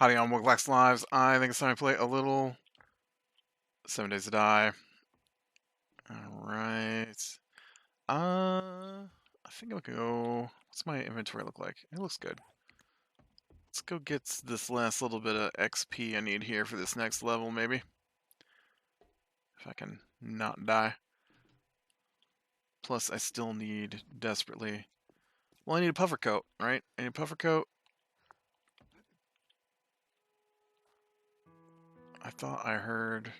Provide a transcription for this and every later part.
Howdy on Woglax Lives. I think it's time to play a little 7 Days to Die. Alright. I think I'll go... What's my inventory look like? It looks good. Let's go get this last little bit of XP I need here for this next level, maybe. If I can not die. Plus, I still need desperately... Well, I need a puffer coat, right? I need a puffer coat. I thought I heard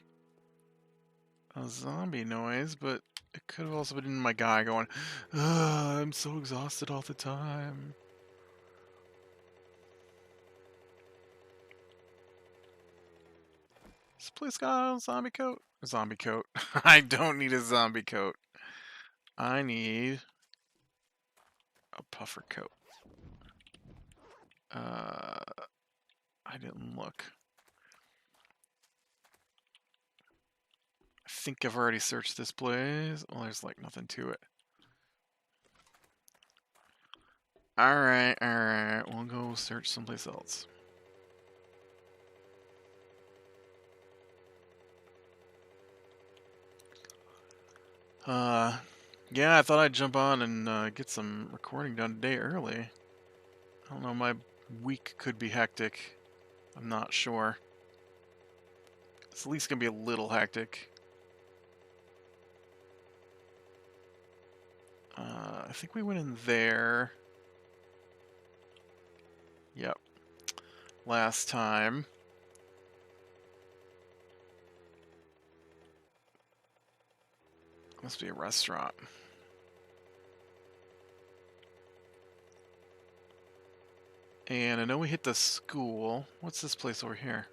a zombie noise, but it could have also been my guy going, "Ugh, I'm so exhausted all the time." This place got a zombie coat? A zombie coat. I don't need a zombie coat. I need a puffer coat. I didn't look. I think I've already searched this place. Well, there's like nothing to it. Alright, alright. We'll go search someplace else. Yeah, I thought I'd jump on and get some recording done today early. I don't know, my week could be hectic. I'm not sure. It's at least gonna be a little hectic. I think we went in there. Yep. Last time. Must be a restaurant. And I know we hit the school. What's this place over here?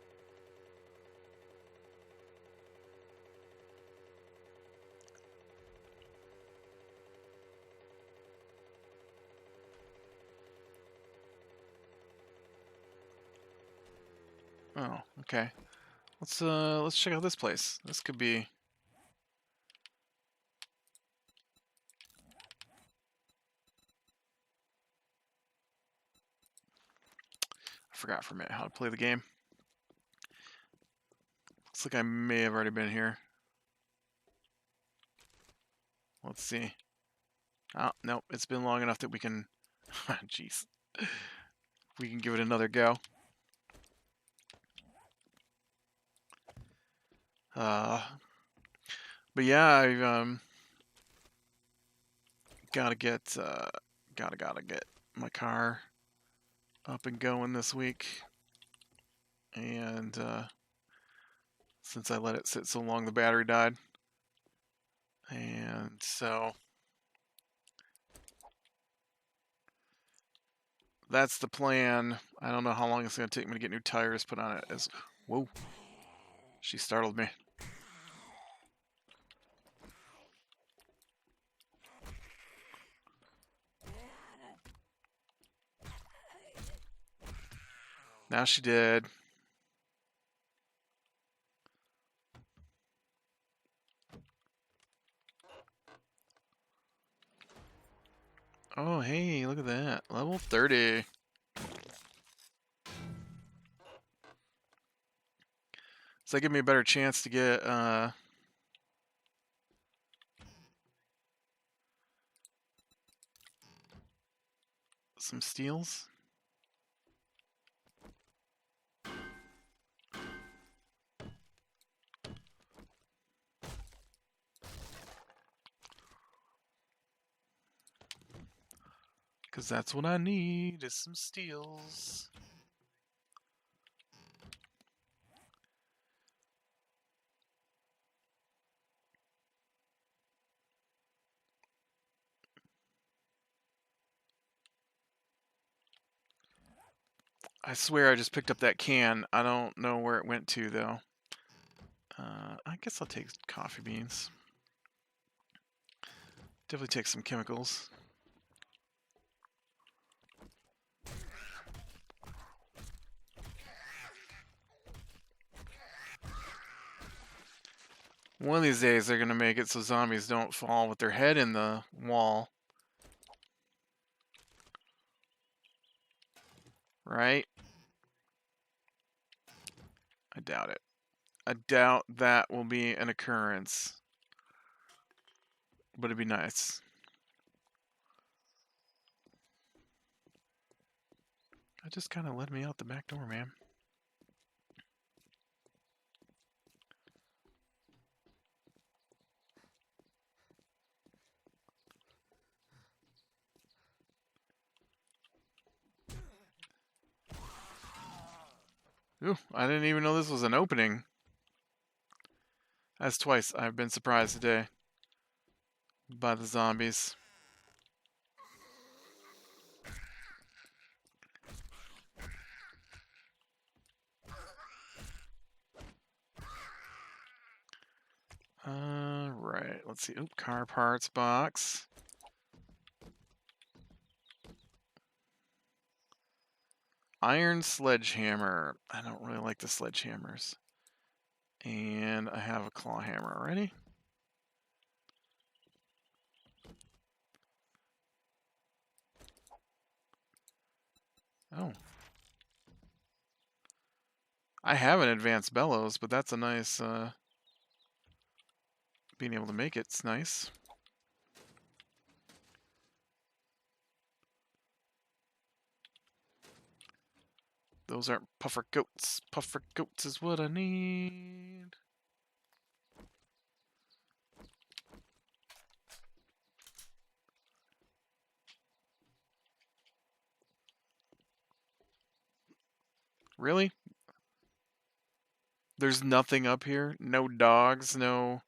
Oh, okay. Let's check out this place. This could be... I forgot for a minute how to play the game. Looks like I may have already been here. Let's see. Oh, nope. It's been long enough that we can... Jeez. We can give it another go. But yeah, I've gotta get my car up and going this week. And since I let it sit so long, the battery died. And so that's the plan. I don't know how long it's going to take me to get new tires put on it. Whoa, she startled me. Now she did. Oh, hey, look at that. Level 30. So that give me a better chance to get some steals. Because that's what I need, is some steals. I swear I just picked up that can. I don't know where it went to, though. I guess I'll take coffee beans. Definitely take some chemicals. One of these days they're going to make it so zombies don't fall with their head in the wall. Right? I doubt it. I doubt that will be an occurrence. But it'd be nice. That just kind of led me out the back door, man. Ooh, I didn't even know this was an opening. That's twice I've been surprised today by the zombies. Right. Let's see. Oop, car parts box. Iron sledgehammer. I don't really like the sledgehammers. And I have a claw hammer already. Oh. I have an advanced bellows, but that's a nice, being able to make it's nice. Those aren't puffer goats. Puffer goats is what I need. Really? There's nothing up here? No dogs, no...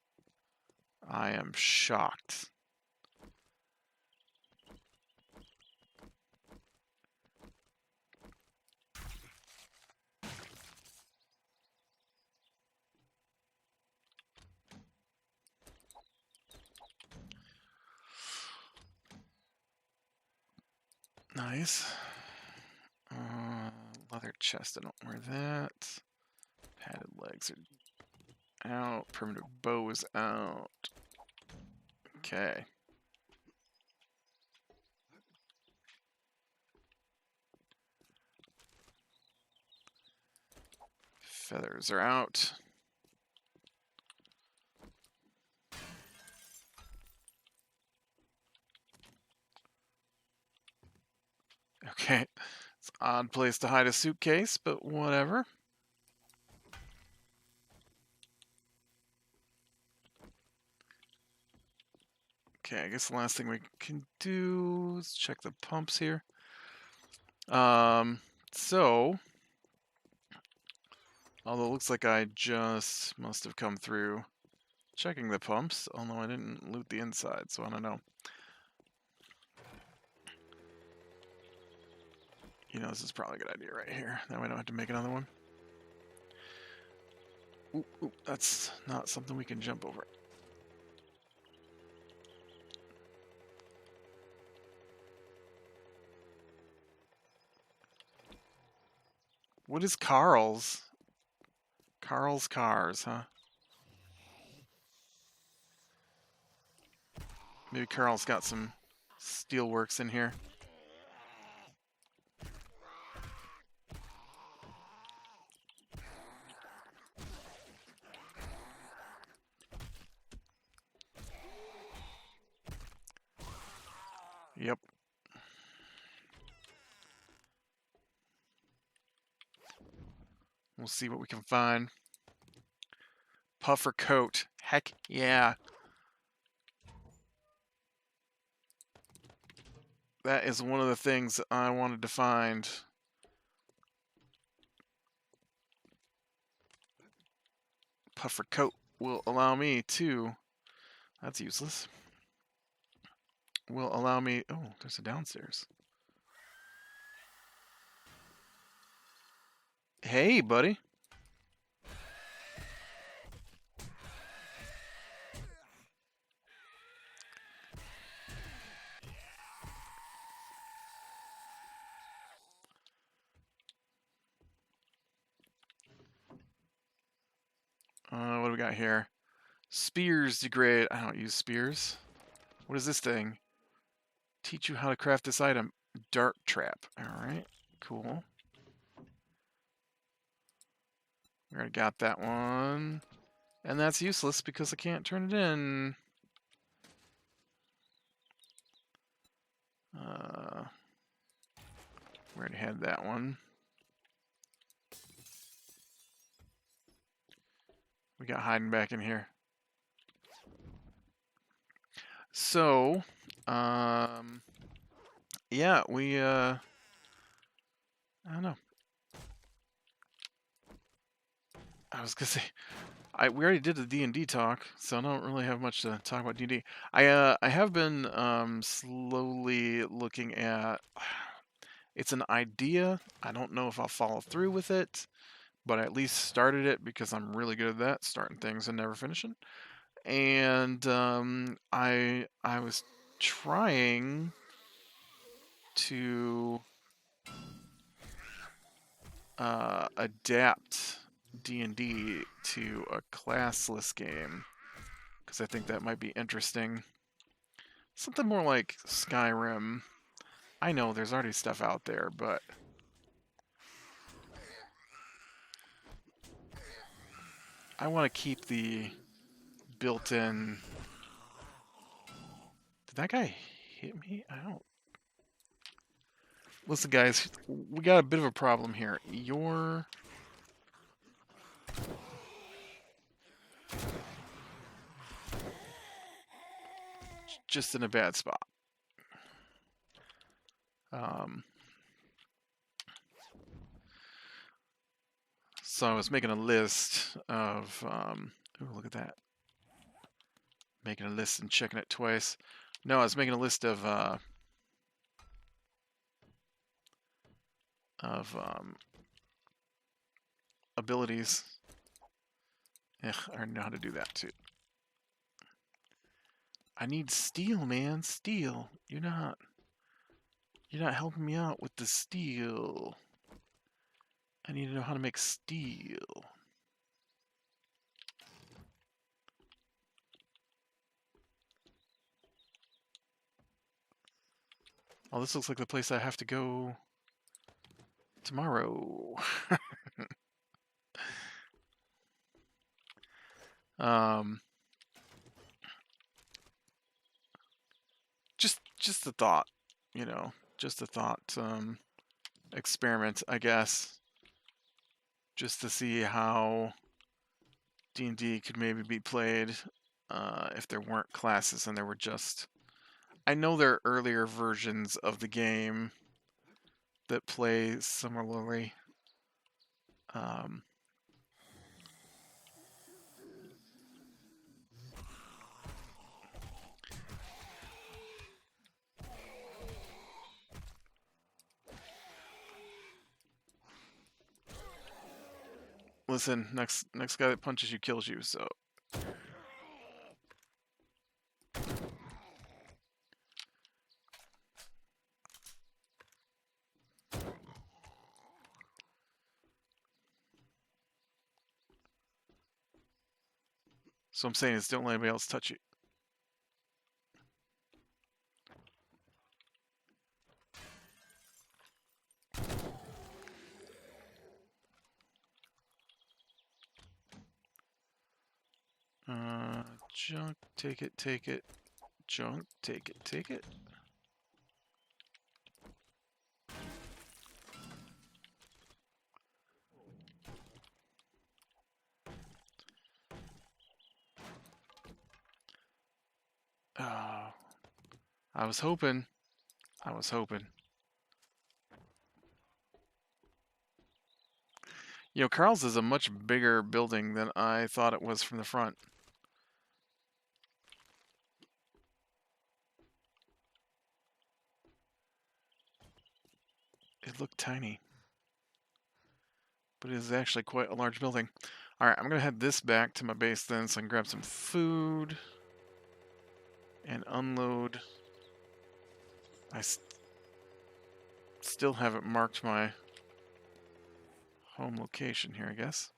I am shocked. Nice. Leather chest, I don't wear that. Padded legs are out. Primitive bow is out. Okay. Feathers are out. Okay. It's an odd place to hide a suitcase, but whatever. Okay, I guess the last thing we can do is check the pumps here. So, although it looks like I just must have come through checking the pumps, although I didn't loot the inside, so I don't know. You know, this is probably a good idea right here. That way I don't have to make another one. Ooh, that's not something we can jump over. What is Carl's? Carl's Cars, huh? Maybe Carl's got some steelworks in here. Yep. We'll see what we can find. Puffer coat. Heck yeah. That is one of the things I wanted to find. Puffer coat will allow me to... That's useless. Will allow me... Oh, there's a downstairs. Hey, buddy. What do we got here? Spears degrade. I don't use spears. What is this thing? Teach you how to craft this item. Dart trap. Alright, cool. We already got that one. And that's useless because I can't turn it in. We already had that one. We got hiding back in here. So, yeah, we, I don't know. I was gonna say, we already did the D&D talk, so I don't really have much to talk about D&D. I have been, slowly looking at, it's an idea. I don't know if I'll follow through with it, but I at least started it because I'm really good at that, starting things and never finishing. And, I was trying to adapt D&D to a classless game because I think that might be interesting. Something more like Skyrim. I know there's already stuff out there, but I want to keep the built-in. Did that guy hit me? I don't. Listen, guys, we got a bit of a problem here. You're just in a bad spot. So I was making a list of. Ooh, look at that. Making a list and checking it twice. No, I was making a list of abilities. I already know how to do that too. I need steel, man. Steel. You're not helping me out with the steel. I need to know how to make steel. Oh, this looks like the place I have to go tomorrow. Just a thought, you know, just a thought experiment, I guess, just to see how D&D could maybe be played if there weren't classes and there were just. I know there are earlier versions of the game that play similarly. Listen, next guy that punches you kills you, so. So I'm saying is don't let anybody else touch you. Junk, take it, take it. Junk, take it, take it. I was hoping. I was hoping. You know, Carl's is a much bigger building than I thought it was from the front. It looked tiny. But it is actually quite a large building. Alright, I'm going to head this back to my base then so I can grab some food and unload. I still haven't marked my home location here, I guess.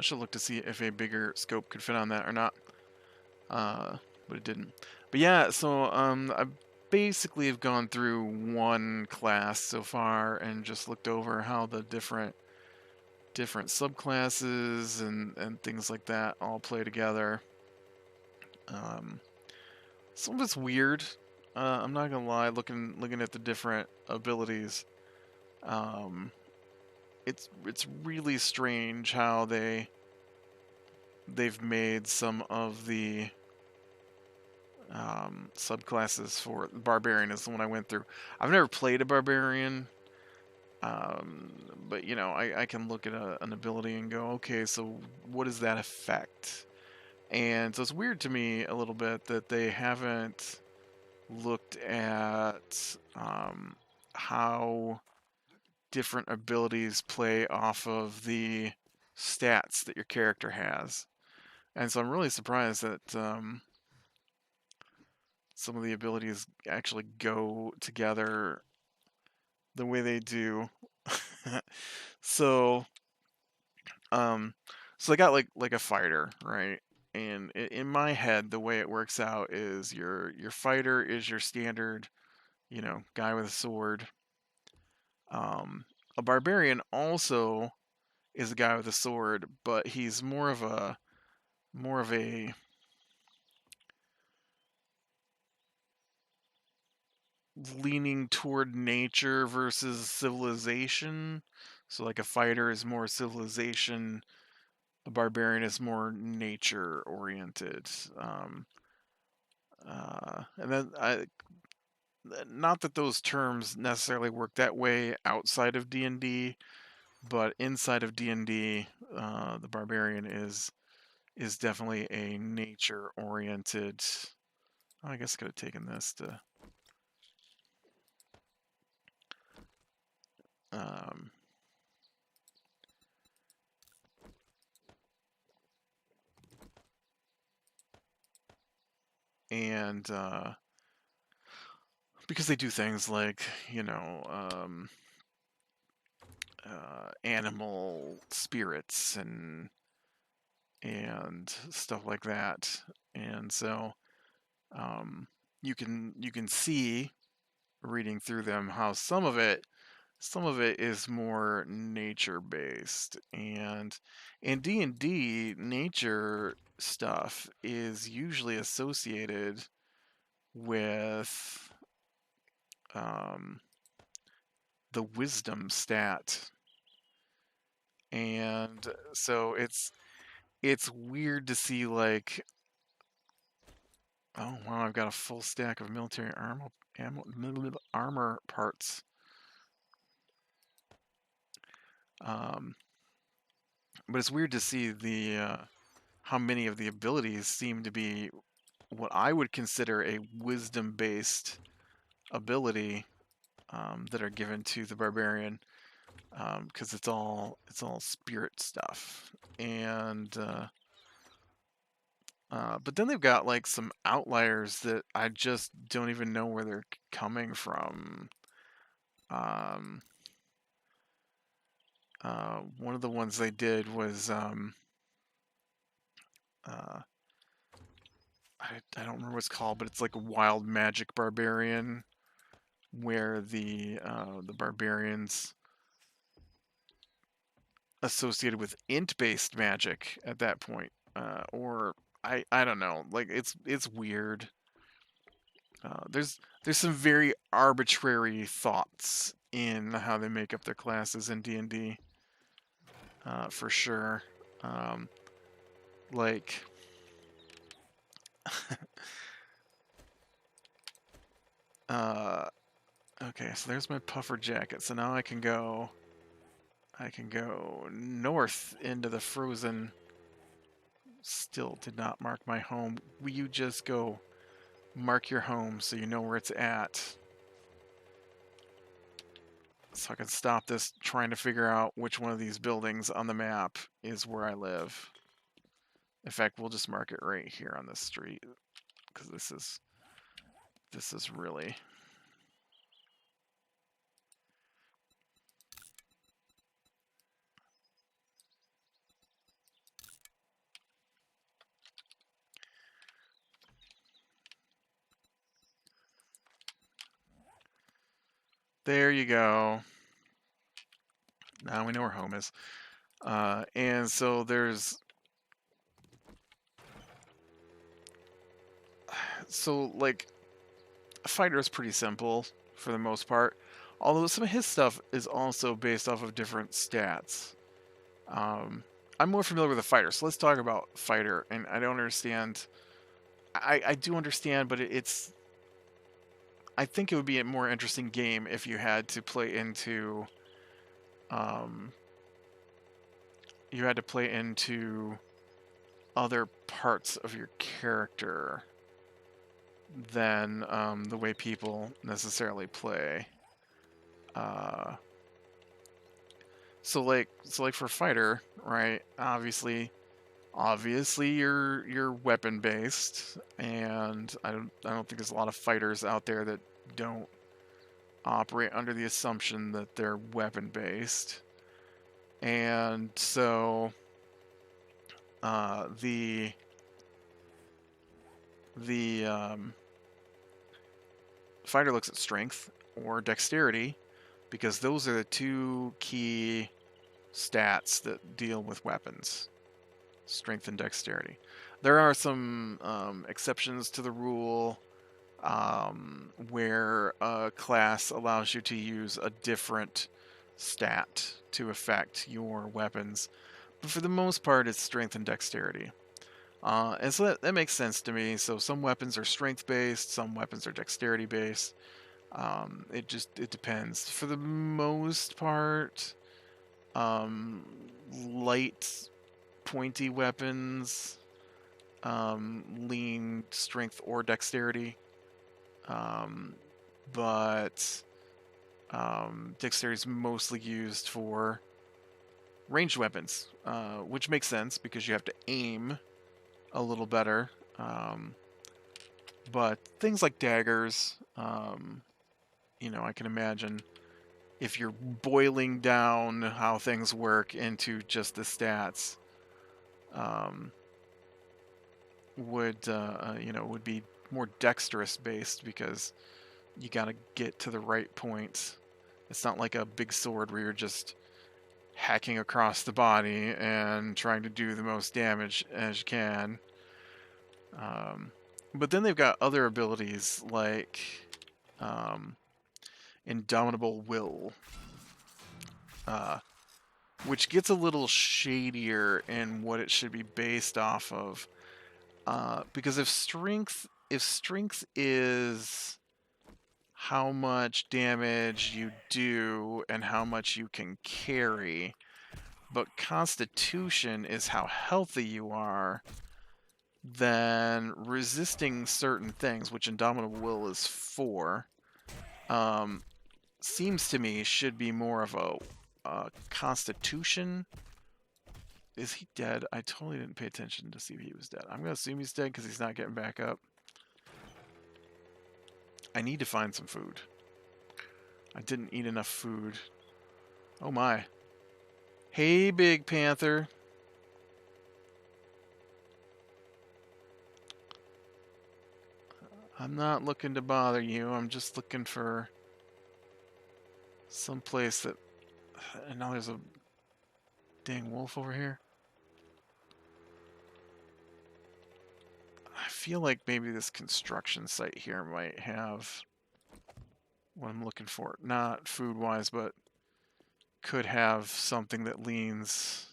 should look to see if a bigger scope could fit on that or not. But it didn't. But yeah, so I basically have gone through one class so far and just looked over how the different subclasses and things like that all play together. Some of it's weird. I'm not gonna lie. Looking at the different abilities, um, it's really strange how they've made some of the subclasses for barbarian is the one I went through. I've never played a barbarian, but you know I can look at an ability and go, okay, so what does that affect? And so it's weird to me a little bit that they haven't looked at how different abilities play off of the stats that your character has. And so I'm really surprised that some of the abilities actually go together the way they do. so, um, so I got like a fighter, right? And in my head, the way it works out is your fighter is your standard, you know, guy with a sword. A barbarian also is a guy with a sword, but he's more of a leaning toward nature versus civilization. So like a fighter is more civilization, a barbarian is more nature oriented. Um, and then not that those terms necessarily work that way outside of D&D, but inside of D&D, the barbarian is definitely a nature oriented. I guess I could have taken this to um, and because they do things like, you know, animal spirits and stuff like that. And so um, you can see reading through them how some of it is more nature based, and in D&D nature stuff is usually associated with um, the wisdom stat, and so it's weird to see like, oh wow, I've got a full stack of military armor parts. Um, but it's weird to see the how many of the abilities seem to be what I would consider a wisdom based ability that are given to the barbarian, because it's all spirit stuff. And but then they've got like some outliers that I just don't even know where they're coming from. Um, one of the ones they did was uh, I don't remember what it's called, but it's like a wild magic barbarian, where the barbarians associated with int based magic at that point, or I don't know, like it's weird. There's some very arbitrary thoughts in how they make up their classes in D&D, for sure. Um, like uh, okay, so there's my puffer jacket. So now I can go north into the frozen. Still did not mark my home. Will you just go mark your home so you know where it's at? So I can stop this trying to figure out which one of these buildings on the map is where I live. In fact, we'll just mark it right here on this street, because this is really There you go. Now we know where home is. And so there's... So, like, a fighter is pretty simple for the most part. Although some of his stuff is also based off of different stats. I'm more familiar with a fighter, so let's talk about fighter. And I don't understand... I do understand, but it's... I think it would be a more interesting game if you had to play into... you had to play into other parts of your character than the way people necessarily play. So like for fighter, right? Obviously you're weapon based, and I don't think there's a lot of fighters out there that don't operate under the assumption that they're weapon based. And so the fighter looks at strength or dexterity, because those are the two key stats that deal with weapons: strength and dexterity. There are some exceptions to the rule where a class allows you to use a different stat to affect your weapons, but for the most part it's strength and dexterity. And so that makes sense to me. So some weapons are strength based, some weapons are dexterity based. It depends. For the most part, light, pointy weapons lean strength or dexterity. But dexterity is mostly used for ranged weapons, which makes sense because you have to aim a little better. But things like daggers, I can imagine if you're boiling down how things work into just the stats, would be more dexterous based, because you got to get to the right points. It's not like a big sword where you're just hacking across the body and trying to do the most damage as you can. But then they've got other abilities like Indomitable Will, which gets a little shadier in what it should be based off of. Because if strength is how much damage you do and how much you can carry, but constitution is how healthy you are, then resisting certain things, which Indomitable Will is for, seems to me should be more of a constitution. Is he dead? I totally didn't pay attention to see if he was dead. I'm going to assume he's dead because he's not getting back up. I need to find some food. I didn't eat enough food. Oh my. Hey, Big Panther. I'm not looking to bother you. I'm just looking for some place that... And now there's a dang wolf over here. I feel like maybe this construction site here might have what I'm looking for. Not food-wise, but could have something that leans...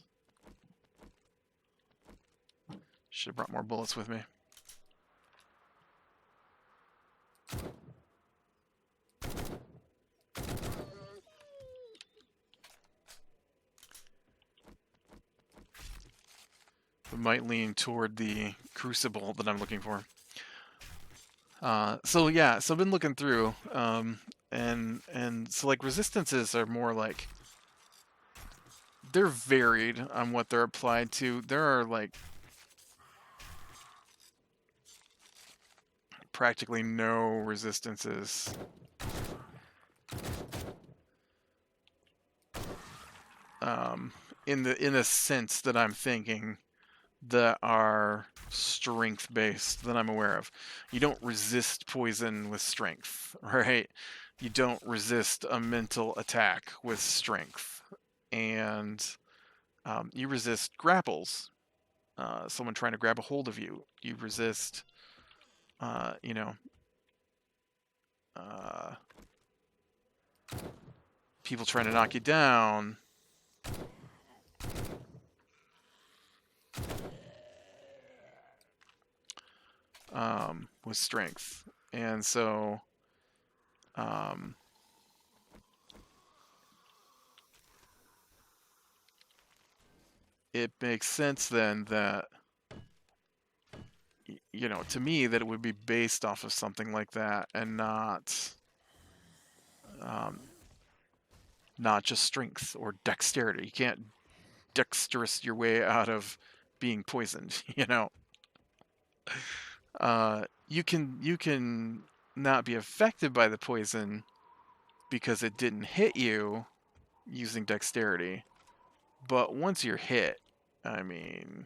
Should have brought more bullets with me. It might lean toward the crucible that I'm looking for. So I've been looking through, and so like resistances are more like, they're varied on what they're applied to. There are like practically no resistances in the sense that I'm thinking, that are strength based that I'm aware of. You don't resist poison with strength, right? you don't resist a mental attack with strength, and you resist grapples. Someone trying to grab a hold of you. You resist, you know, uh, people trying to knock you down. With strength. And so it makes sense then that, to me, that it would be based off of something like that and not just strength or dexterity. You can't dexterous your way out of being poisoned, you can not be affected by the poison because it didn't hit you using dexterity. But once you're hit, I mean,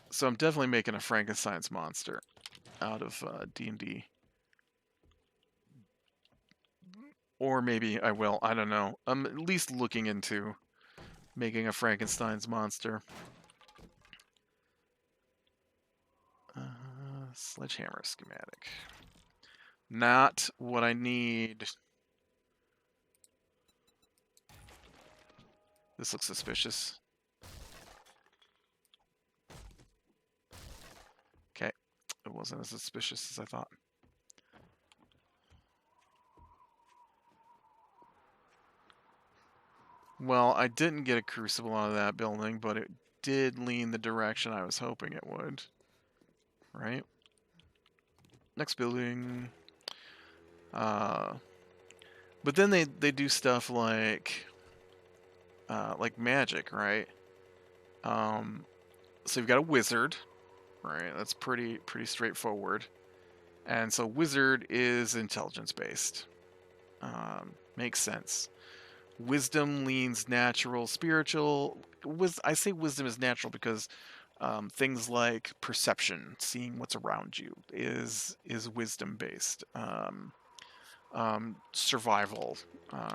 so I'm definitely making a Frankenstein's monster out of D&D. Or maybe I will, I don't know. I'm at least looking into making a Frankenstein's monster. Sledgehammer schematic. Not what I need. This looks suspicious. Okay, it wasn't as suspicious as I thought. Well, I didn't get a crucible out of that building, but it did lean the direction I was hoping it would. Right? Next building. But then they do stuff like magic, right? So you've got a wizard, right? That's pretty straightforward. And so wizard is intelligence based. Makes sense. Wisdom leans natural, spiritual. I say wisdom is natural because things like perception, seeing what's around you, is wisdom based. Survival,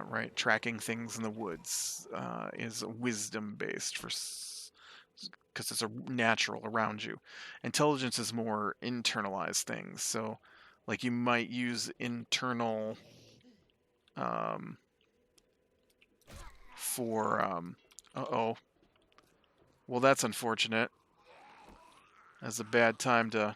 right? Tracking things in the woods is wisdom based because it's a natural around you. Intelligence is more internalized things. So, like you might use internal for uh-oh. Well, that's unfortunate. That's a bad time to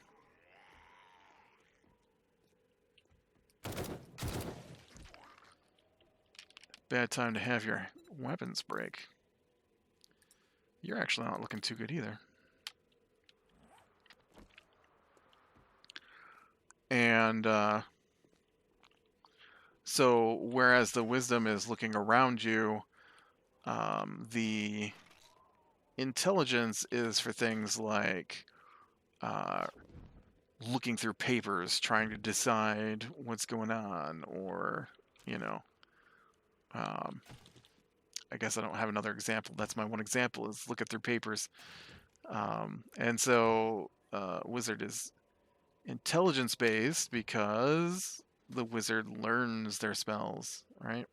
have your weapons break. You're actually not looking too good either. And so whereas the wisdom is looking around you, the intelligence is for things like looking through papers, trying to decide what's going on, or, I guess I don't have another example. That's my one example, is looking through papers. And so wizard is intelligence based because the wizard learns their spells, right?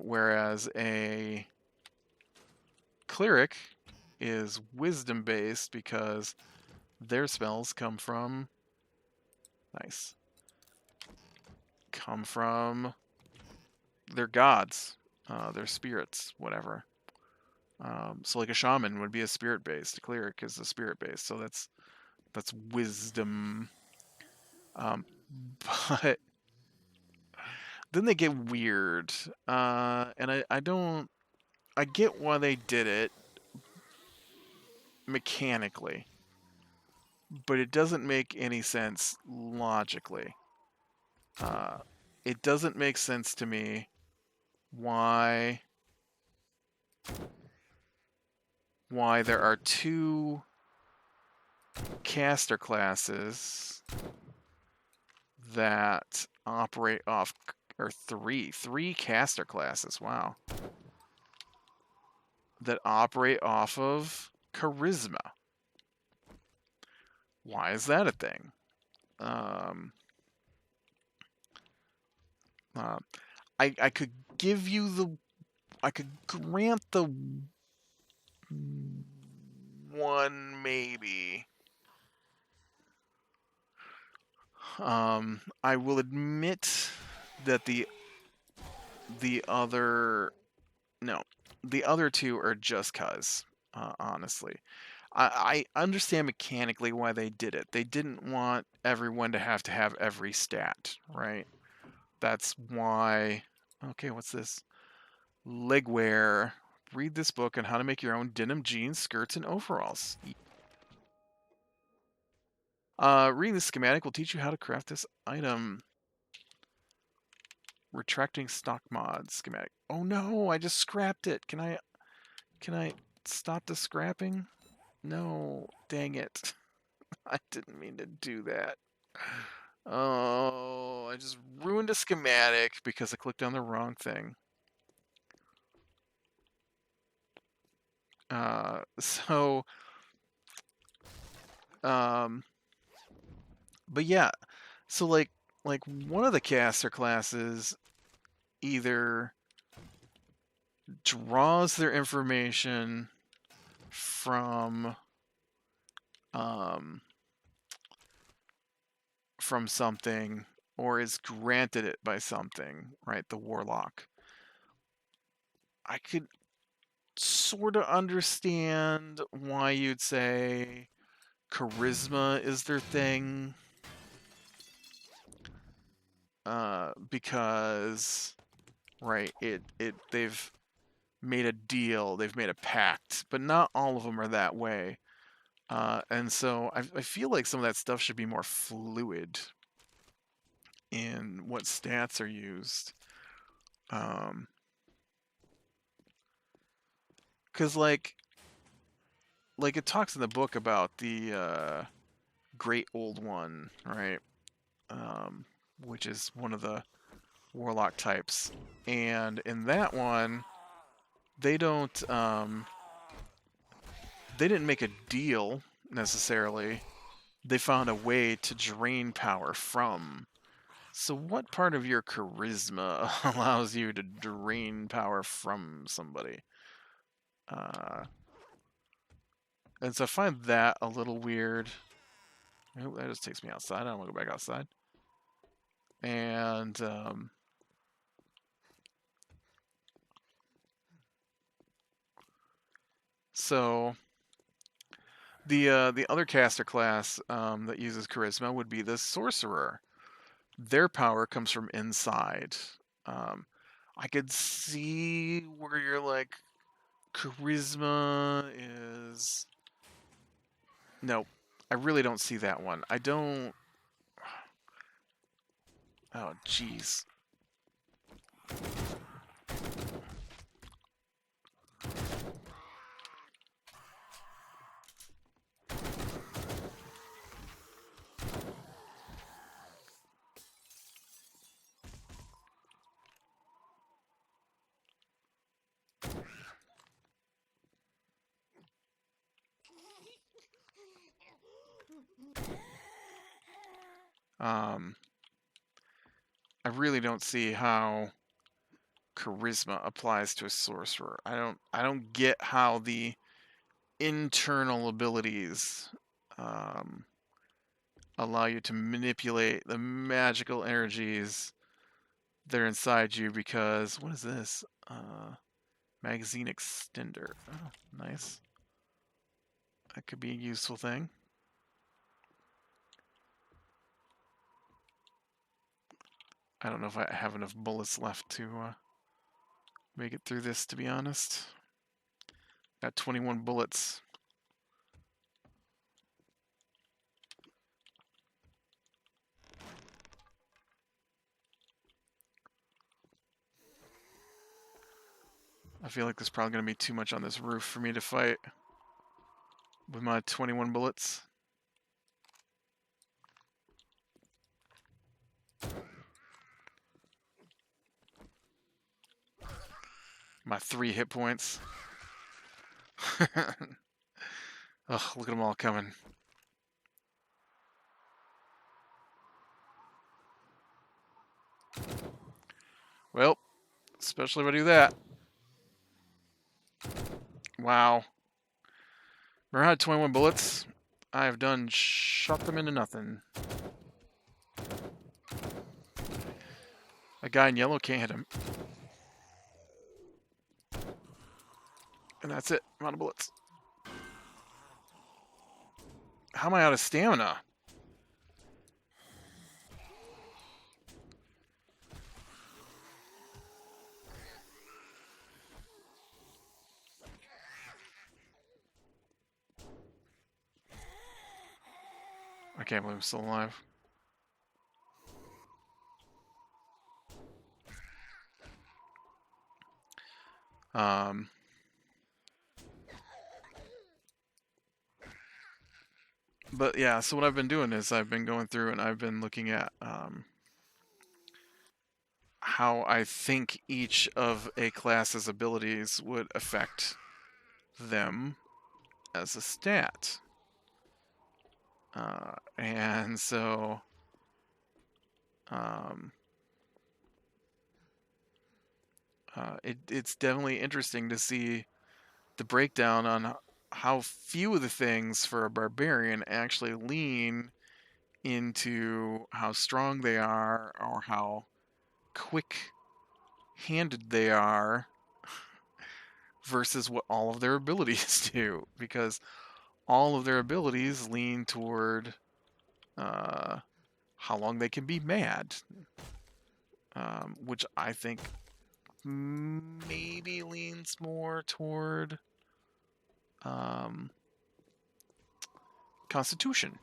Whereas a cleric is wisdom based because their spells come from their gods, their spirits, whatever. So like a shaman would be a spirit based, a cleric is a spirit based, so that's wisdom. But then they get weird, and I get why they did it mechanically, but it doesn't make any sense logically. It doesn't make sense to me why there are two caster classes that operate off, or three caster classes, wow, that operate off of charisma. Why is that a thing? I could give you the, I could grant the one maybe. I will admit that the other, no, the other two are just cuz, honestly. I understand mechanically why they did it. They didn't want everyone to have every stat, right? That's why. Okay, what's this? Legwear. Read this book on how to make your own denim jeans, skirts, and overalls. Reading the schematic will teach you how to craft this item. Retracting stock mod schematic. Oh no, I just scrapped it. Can I stop the scrapping? No, dang it. I didn't mean to do that. Oh, I just ruined a schematic because I clicked on the wrong thing. So, but yeah, so like one of the caster classes either draws their information from um from something or is granted it by something, right? The warlock. I could sort of understand why you'd say charisma is their thing. Because right, they've made a deal, they've made a pact, but not all of them are that way. And so I feel like some of that stuff should be more fluid in what stats are used. Because like it talks in the book about the Great Old One, right? Which is one of the warlock types, and in that one, they didn't make a deal necessarily. They found a way to drain power from. So, what part of your charisma allows you to drain power from somebody? And so I find that a little weird. Oh, that just takes me outside. I don't want to go back outside. And so the other caster class that uses charisma would be the sorcerer. Their power comes from inside. Um, I could see where you're like, charisma is. No, I really don't see that one. I don't. Oh, jeez. I really don't see how charisma applies to a sorcerer. I don't get how the internal abilities um, allow you to manipulate the magical energies that are inside you. Because what is this? Magazine extender. Oh, nice. That could be a useful thing. I don't know if I have enough bullets left to make it through this, to be honest. Got 21 bullets. I feel like there's probably going to be too much on this roof for me to fight with my 21 bullets. My 3 hit points. Ugh, look at them all coming. Well, especially if I do that. Wow. Remember how I had 21 bullets? I have done shot them into nothing. That guy in yellow can't hit him. And that's it. I'm out of bullets. How am I out of stamina? I can't believe I'm still alive. But yeah, so what I've been doing is I've been going through and I've been looking at how I think each of a class's abilities would affect them as a stat. And so it's definitely interesting to see the breakdown on how few of the things for a barbarian actually lean into how strong they are or how quick-handed they are versus what all of their abilities do, because all of their abilities lean toward how long they can be mad, which I think maybe leans more toward Constitution.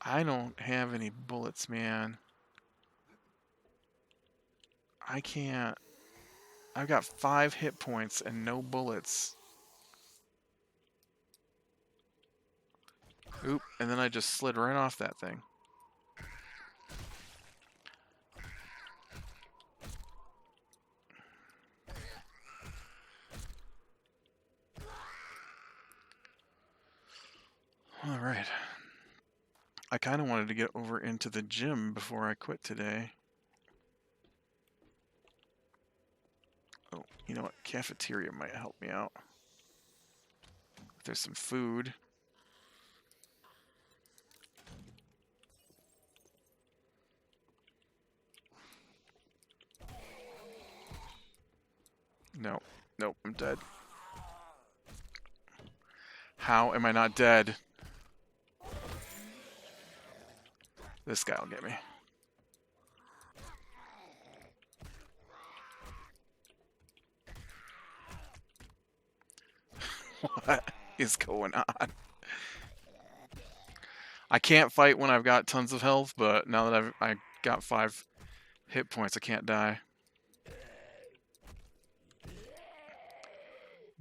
I don't have any bullets, man. I can't. I've got 5 hit points and no bullets. Oop, and then I just slid right off that thing. All right. I kind of wanted to get over into the gym before I quit today. Oh, you know what? Cafeteria might help me out. If there's some food. No. Nope, I'm dead. How am I not dead? This guy will get me. What is going on? I can't fight when I've got tons of health, but now that I got 5 hit points, I can't die.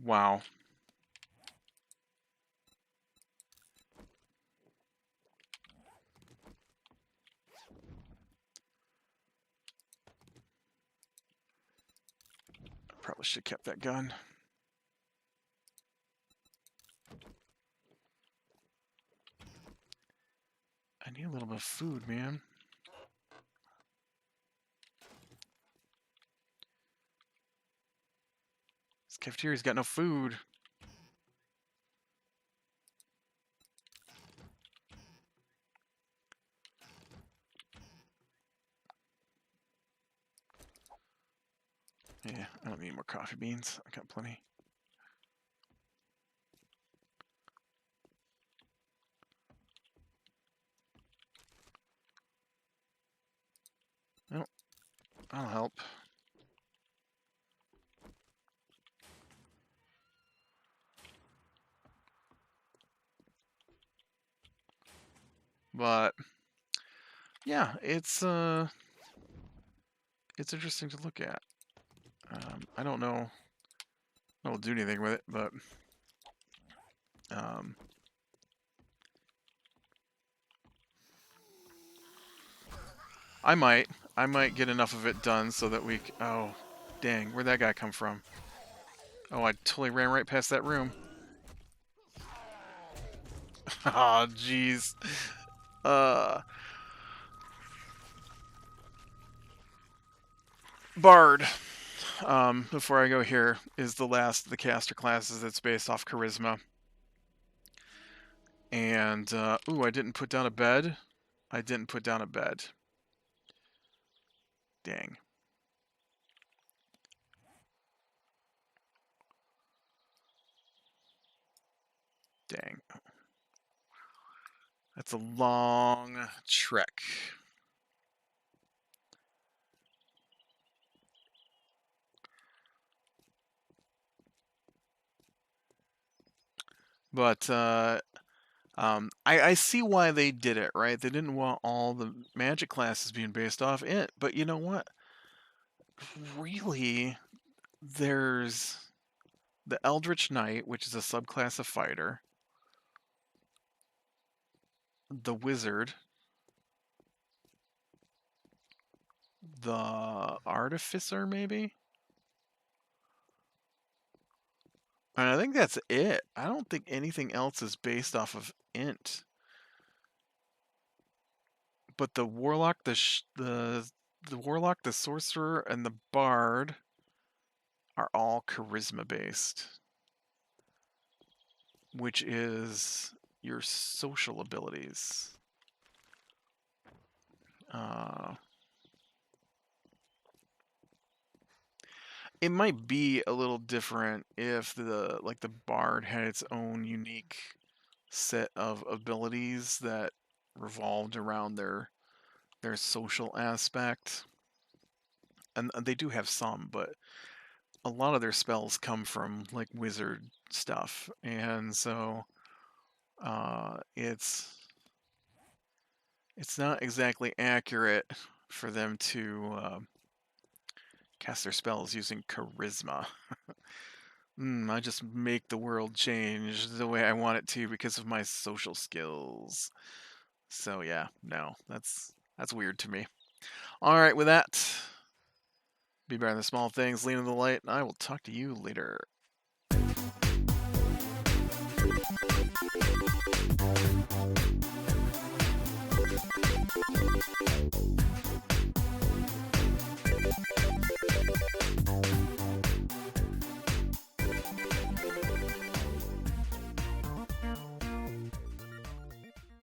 Wow. Probably should have kept that gun. I need a little bit of food, man. This cafeteria's got no food. Yeah, I don't need more coffee beans. I got plenty. Nope. I'll help. But yeah, it's interesting to look at. I don't know I will do anything with it, but I might. I might get enough of it done so that oh, dang. Where'd that guy come from? Oh, I totally ran right past that room. Oh, jeez. Uh, Bard, before I go here, is the last of the caster classes that's based off charisma. And, ooh, I didn't put down a bed. I didn't put down a bed. Dang. Dang. That's a long trek. But, I see why they did it, right? They didn't want all the magic classes being based off it. But you know what? Really, there's the Eldritch Knight, which is a subclass of fighter, the Wizard, the Artificer, maybe? And I think that's it. I don't think anything else is based off of int. But the Warlock, the Warlock, the Sorcerer, and the Bard are all charisma based, which is your social abilities. It might be a little different if the Bard had its own unique set of abilities that revolved around their social aspect. And they do have some, but a lot of their spells come from like wizard stuff, and so it's not exactly accurate for them to cast their spells using charisma. I just make the world change the way I want it to because of my social skills. So yeah, no, that's weird to me. All right, with that, be better than the small things, lean in the light, and I will talk to you later.